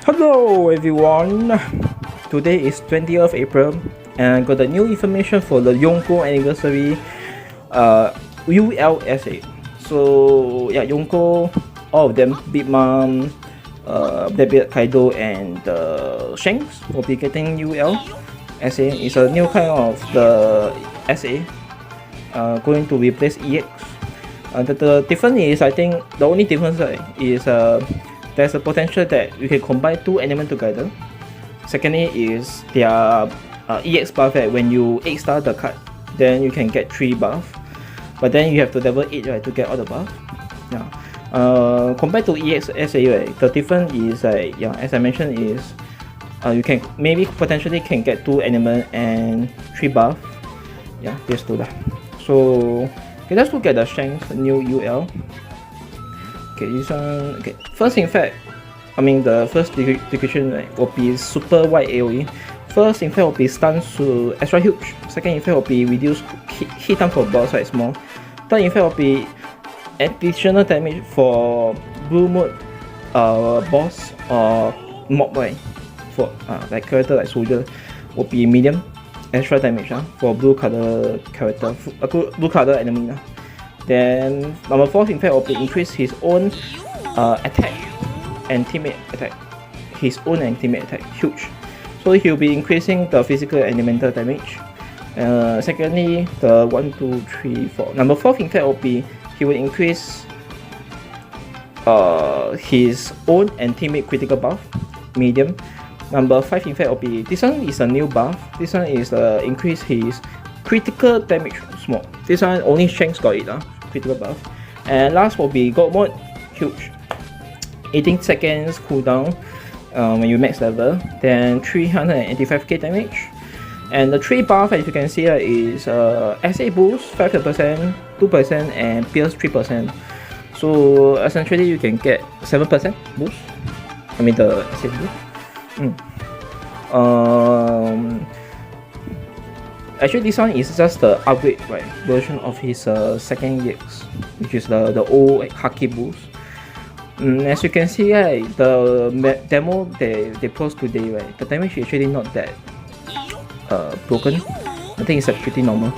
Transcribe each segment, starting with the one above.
Hello everyone! Today is 20th April and I got the new information for the Yonko anniversary ULSA. So yeah, Yonko, all of them, BigMom, BlackBeard, Kaido and Shanks will be getting ULSA. It's a new kind of the SA going to replace EX. The difference is, I think the only difference is there's a potential that you can combine two elements together. Secondly is their EX buff when you 8-star the card, then you can get 3 buff. But then you have to level 8 right, to get all the buff. Yeah. Compared to EX SA, right, the difference is yeah, as I mentioned is you can maybe potentially can get 2 elements and 3 buff. Yeah, these two. So okay, let's look at the Shanks new UL. Okay, this one. Okay, first in fact, I mean the first description will be super wide AoE. First in fact will be stun to extra huge. Second in fact will be reduced hit time for boss right small. Third in fact will be additional damage for blue mode boss or mob right. For like character like soldier will be medium extra damage for blue color character, blue color enemy. Then number 4 in fact will be increase his own attack and teammate attack. His own and teammate attack huge. So he'll be increasing the physical and elemental damage. Secondly, the 1, 2, 3, 4. Number 4 in fact will be he will increase his own and teammate critical buff, medium. Number 5 in fact will be, this one is a new buff. This one is increase his critical damage small. This one only Shanks got it, critical buff. And last will be gold mode, huge. 18 seconds cooldown when you max level. Then 385k damage. And the 3 buff, as you can see, is SA boost 5%, 2% and pierce 3%. So essentially you can get 7% boost. I mean the SA boost. Actually this one is just the upgrade right version of his second EX, which is the old Haki boost. As you can see, the demo they post today, right, the damage is actually not that broken. I think it's pretty normal.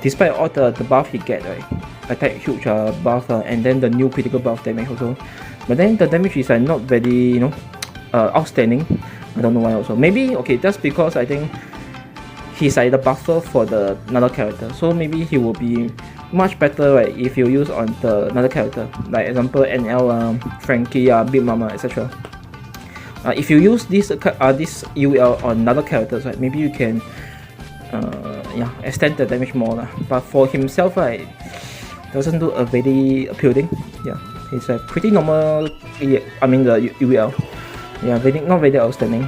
Despite all the buff he get, right, attack huge buff and then the new critical buff damage also. But then the damage is not very, outstanding. I don't know why also. Maybe okay, just because I think he's the buffer for the another character. So maybe he will be much better right if you use on the another character. Like example NL, Frankie, BigMom, etc. If you use this UL on another characters, right, maybe you can yeah, extend the damage more. But for himself, right, doesn't look very appealing. Yeah, he's a pretty normal. I mean the UL. Yeah, not very outstanding,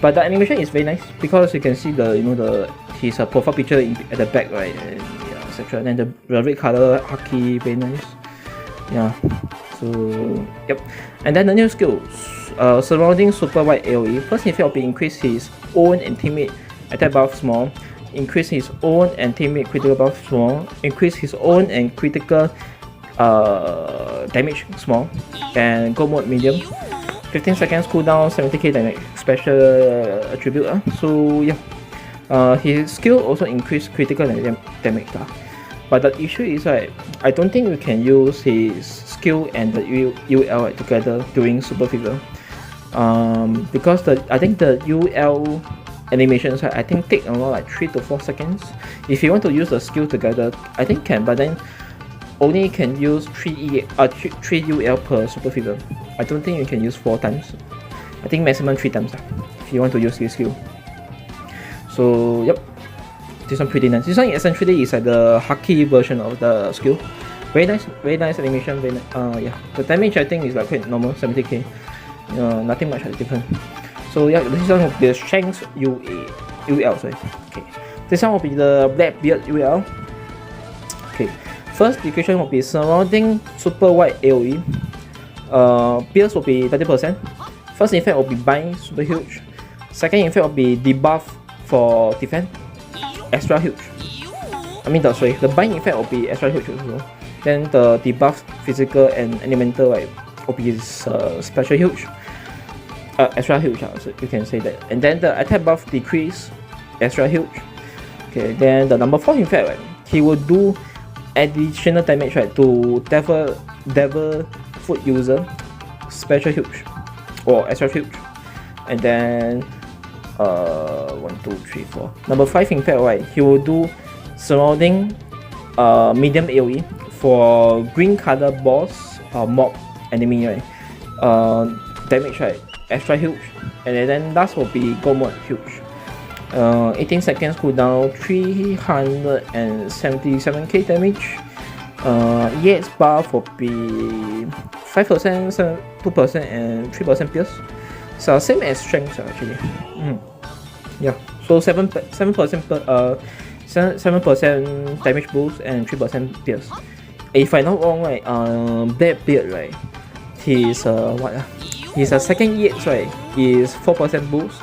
but the animation is very nice because you can see the his profile picture at the back, right, and yeah, etc. And then the red color Haki, very nice. Yeah, so yep. And then the new skills, surrounding super wide AoE. First in fact will be increase his own and teammate attack buff small, increase his own and teammate critical buff small, increase his own and critical damage small, and go mode medium. 15 seconds cooldown, 70k damage, special attribute. So yeah, his skill also increase critical damage. But the issue is I don't think we can use his skill and the UL together during super fever. Because I think the UL animations I think take around like 3 to 4 seconds. If you want to use the skill together, I think can, but then only can use 3 UL per super fever. I don't think you can use 4 times. I think maximum 3 times if you want to use this skill. So yep, this one pretty nice. This one essentially is like the Haki version of the skill. Very nice animation. Very yeah, the damage I think is like quite normal, 70k. Nothing much different. So yeah, this one will be the Shanks UL. Sorry. Okay, this one will be the BlackBeard UL. Okay. First description will be surrounding super wide AoE. Pierce will be 30%. First effect will be bind super huge. Second effect will be debuff for defense, extra huge. I mean the bind effect will be extra huge also. Then the debuff physical and elemental will be special huge. extra huge, so you can say that. And then the attack buff decrease, extra huge. Okay, then the number 4 in fact, right, he will do additional damage, right, to devil foot user, special huge or extra huge. And then 1, 2, 3, 4. Number 5 in fact, right, he will do surrounding medium AoE for green color boss or mob enemy, right. Damage, right, extra huge. And then last will be gold mode huge. 18 seconds cooldown, 377k damage. EX buff will be 5%, 2% and 3% pierce. So same as strength actually. Yeah. So 7% damage boost and 3% pierce. If I'm not wrong, right, Blackbeard, right, his his second EX, right, is 4% boost.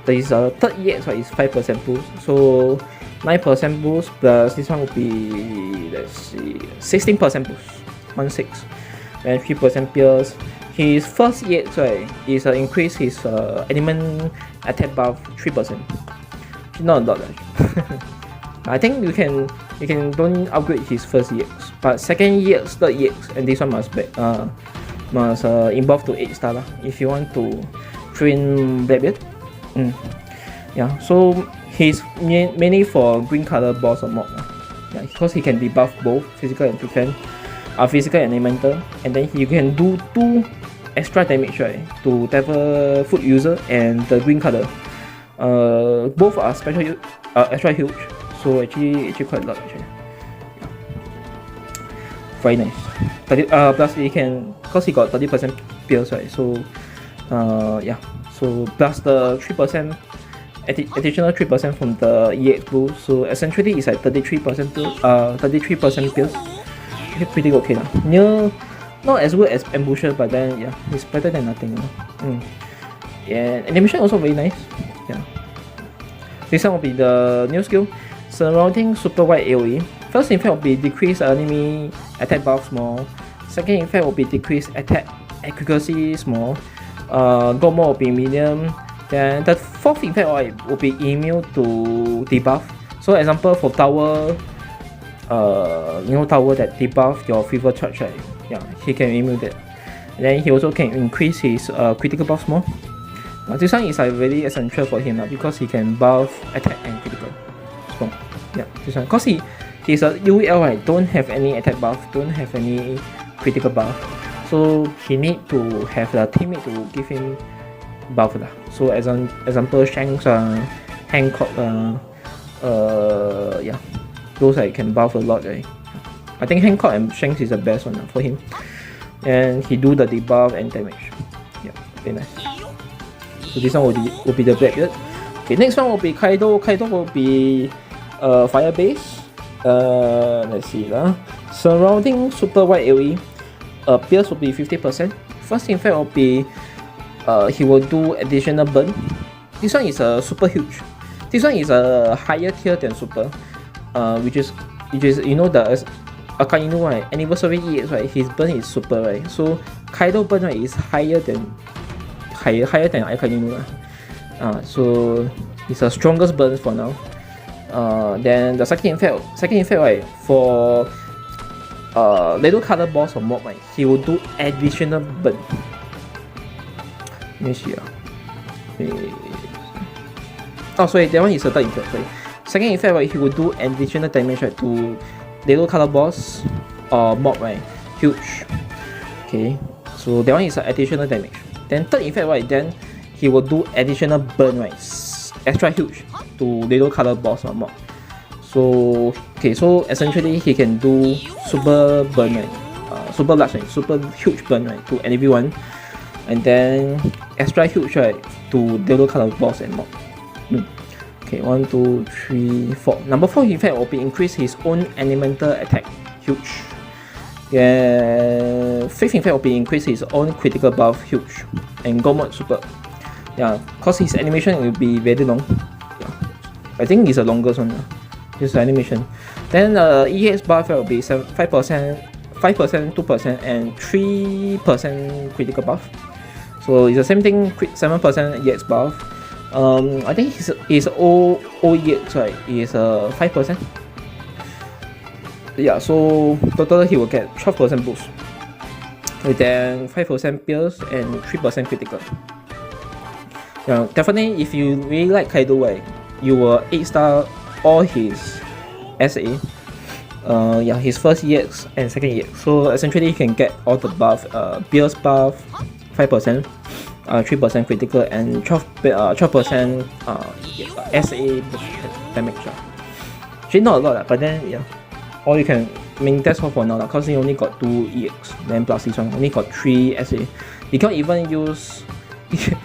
His third EX, right, is 5% boost. So 9% boost plus this one will be, let's see, 16% boost, 16, and 3% pierce. His first EX, right, is increase his element attack buff 3%. Not a lot actually. I think you can don't upgrade his first EX, but second EX, third EX, and this one must evolve to 8 star if you want to train Blackbeard. Yeah, so he's mainly for green color boss or mob. Yeah, because he can debuff both physical and defense, physical and elemental, and then he can do 2 extra damage, right, to devil foot user and the green color. Both are special, extra huge. So actually quite a lot actually. Yeah. Very nice. 30, plus he can, cause he got 30% pierce, right? So yeah. So plus the 3% additional 3% from the EX boost. So essentially it's like 33% 33% pierce. Pretty okay lah. Not as good as ambusher, but then yeah, it's better than nothing. Yeah, animation also very nice. Yeah. This one will be the new skill. Surrounding super wide AoE. First effect will be decrease enemy attack buff small. Second effect will be decrease attack accuracy small. Gold mode will be medium. Then the fourth effect, right, will be immune to debuff. So example for tower, tower that debuff your fever charge, right? Yeah, he can immune that. Then he also can increase his critical buff small. This one is very essential for him because he can buff attack and critical. So, yeah, this one. Because he's a UEL, right, don't have any attack buff, don't have any critical buff. So he need to have a teammate to give him buff. So as an example, Shanks, Hancock, yeah, those I can buff a lot, right? I think Hancock and Shanks is the best one for him. And he do the debuff and damage. Yeah, very nice. So this one will be the Blackbeard. Okay, next one will be Kaido. Kaido will be fire base. Let's see surrounding super wide AoE. Pierce will be 50%. First effect will be he will do additional burn. This one is super huge. This one is a higher tier than super, which is the Akainu, right, anniversary EX, right, his burn is super, right. So Kaido burn, right, is higher than Akainu. So it's the strongest burn for now. Then the second effect, right, for little color boss or mob, right, he will do additional burn. Let me see. Oh, sorry, that one is a third effect. Sorry. Second effect, right, he will do additional damage, right, to little color boss or mob, right, huge. Okay, so that one is additional damage. Then third effect, right, then he will do additional burn, right, extra huge to little color boss or mob. So okay, so essentially he can do super burn, right, super large, right, super huge burn, right, to everyone, and then extra huge, right, to little color boss and mob. Okay, 1, 2, 3, 4. Number 4 effect will be increase his own elemental attack, huge. Yeah, 5th effect will be increase his own critical buff, huge, and gold mode super. Yeah, cause his animation will be very long. Yeah, I think it's the longest one. His animation. Then EX buff will be 5%, 2%, and 3% critical buff. So it's the same thing, crit 7% EX buff. I think his O EX right is 5%. Yeah, so total he will get 12% boost. With then 5% pierce and 3% critical. Yeah, definitely if you really like Kaido, right, you will 8-star all his SA. Yeah, his first EX and second EX. So essentially you can get all the buff, pierce buff, 5%, 3% critical and 12% SA damage. Actually not a lot, but then yeah. Or you can, I mean that's all for now because he only got 2 EX, then plus this one only got 3 SA. You can't even use,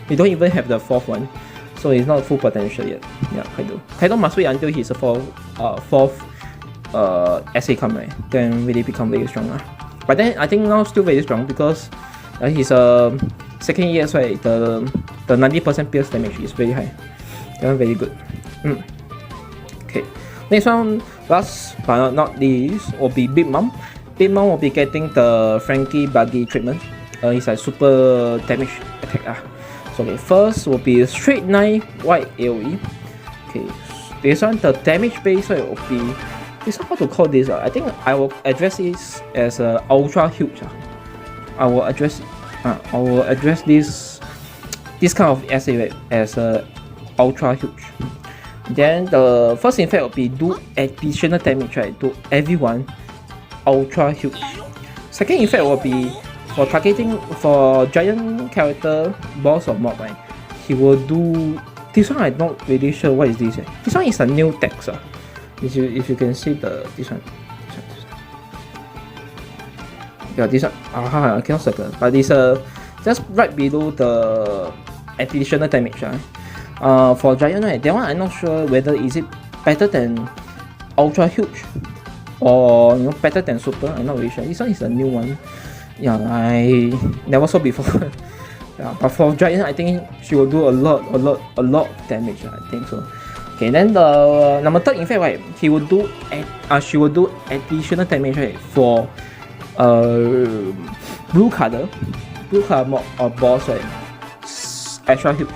you don't even have the 4th one, so it's not full potential yet. Yeah, Kaido must wait until he's a 4th SA come, right? Then really become very strong. But then I think now still very strong because his second EX, right, the 90% pierce damage is very high. That one very good. Okay. Next one, last but not least, will be Big Mom. Big Mom will be getting the Frankie Buggy treatment. It's a super damage attack. So okay, first will be straight 9 white AoE. Okay, this one the damage base will be. This one how to call this? I think I will address this as ultra huge. I will address this kind of SA right, as ultra huge. Then the first effect will be do additional damage, right, to everyone, ultra huge. Second effect will be for targeting for giant character, boss or mob, right. He will do this one. I'm not really sure what is this. This one is a new text. If you can see this one. Yeah, this one. I cannot circle, but it's just right below the additional damage. For giant, right, that one I'm not sure whether is it better than ultra huge or better than super. I'm not really sure. This one is a new one. Yeah, I never saw before. Yeah, but for giant, I think she will do a lot of damage. I think so. Okay, then the number 3 effect, right, she will do additional damage, right, for blue color mob or boss, right, extra huge.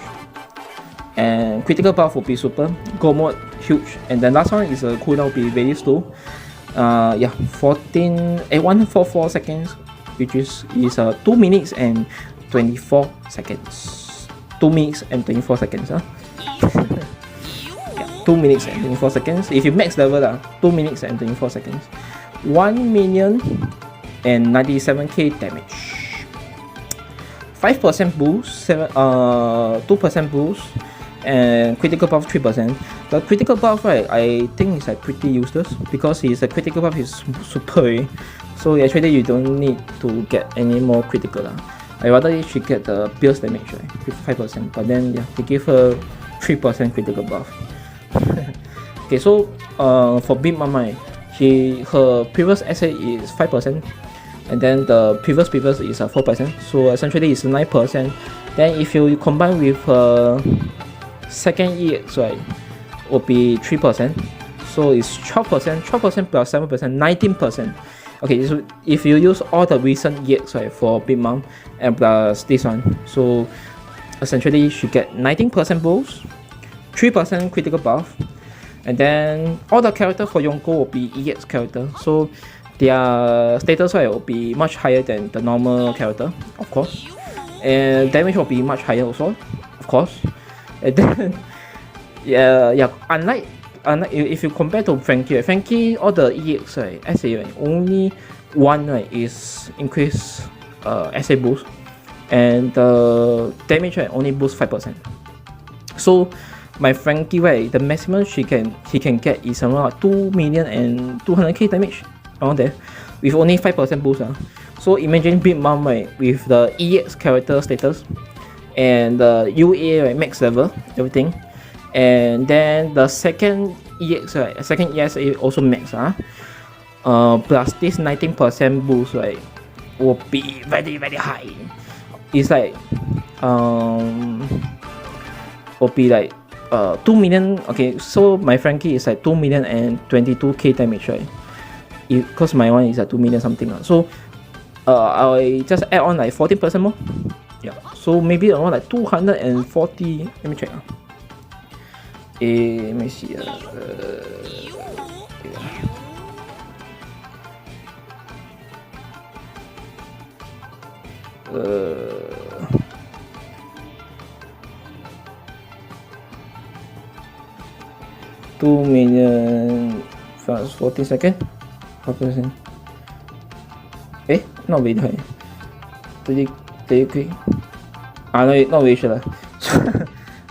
And critical buff will be super, gold mode huge, and then last one is a cooldown will be very slow. Yeah, 144 seconds, which is 2 minutes and 24 seconds. 2 minutes and 24 seconds. Yeah, 2 minutes and 24 seconds. If you max level, 2 minutes and 24 seconds. 1 million and 97k damage. 5% boost, 2% boost. And critical buff 3%. The critical buff, right, I think is pretty useless because his critical buff is super, so actually you don't need to get any more critical. I rather she get the pierce damage, right, with 5%, but then yeah, they give her 3% critical buff. Okay, so for Big Mom, right, her previous SA is 5%, and then the previous is 4%, so essentially it's 9%. Then if you combine with second EX, right, will be 3%, so it's 12% plus 7%, 19%. Okay, so if you use all the recent EX, right, for Big Mom and plus this one, so essentially she get 19% boost, 3% critical buff, and then all the character for Yonko will be EX character, so their status, right, will be much higher than the normal character, of course, and damage will be much higher also, of course. And then yeah, unlike if you compare to Frankie, all the EX, right, SA, right, only one, right, is increase SA boost, and the damage, right, only boost 5%. So my Frankie, right, the maximum he can get is around 2 million and 200k damage around there with only 5% boost. So imagine Big Mom, right, with the EX character status and the UA, right, max level, everything, and then the second EX, right, second ESA also max, plus this 19% boost, right, will be very high. It's like will be like 2 million. Okay, so my Frankie is like 2 million and 22k damage, right? Because my one is at 2 million something. So I just add on like 14% more. Yeah, so maybe around like 240. Let me check. Let me see. Yeah. 2 million first 40 seconds. 5%. Not very high. 30 quick. No, not very sure.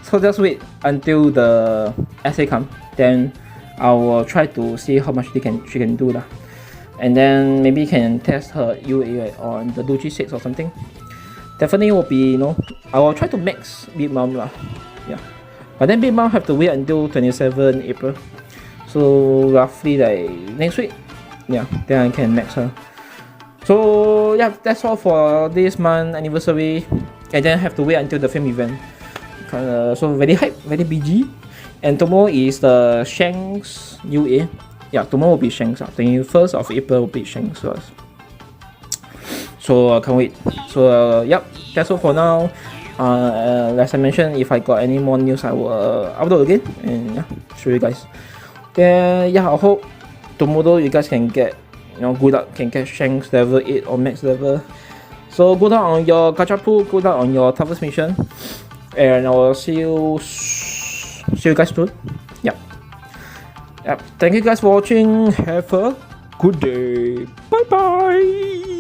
So just wait until the essay come. Then I will try to see how much she can do lah. And then maybe can test her UA on the Doji 6 or something. Definitely will be, I will try to max BigMom lah. Yeah. But then BigMom have to wait until 27 April. So roughly like next week. Yeah, then I can max her. So yeah, that's all for this month anniversary. And then have to wait until the film event. So very hype, very BG. And tomorrow is the Shanks UA. Yeah, tomorrow will be Shanks. 21st of April will be Shanks. So I can't wait. So yep, that's all for now. As I mentioned, if I got any more news, I will upload again and yeah, show you guys. Then yeah, I hope tomorrow you guys can get, good luck, can get Shanks level 8 or max level. So good luck on your gacha pool, good luck on your toughest mission, and I will see you guys soon. Yep. Thank you guys for watching. Have a good day. Bye bye.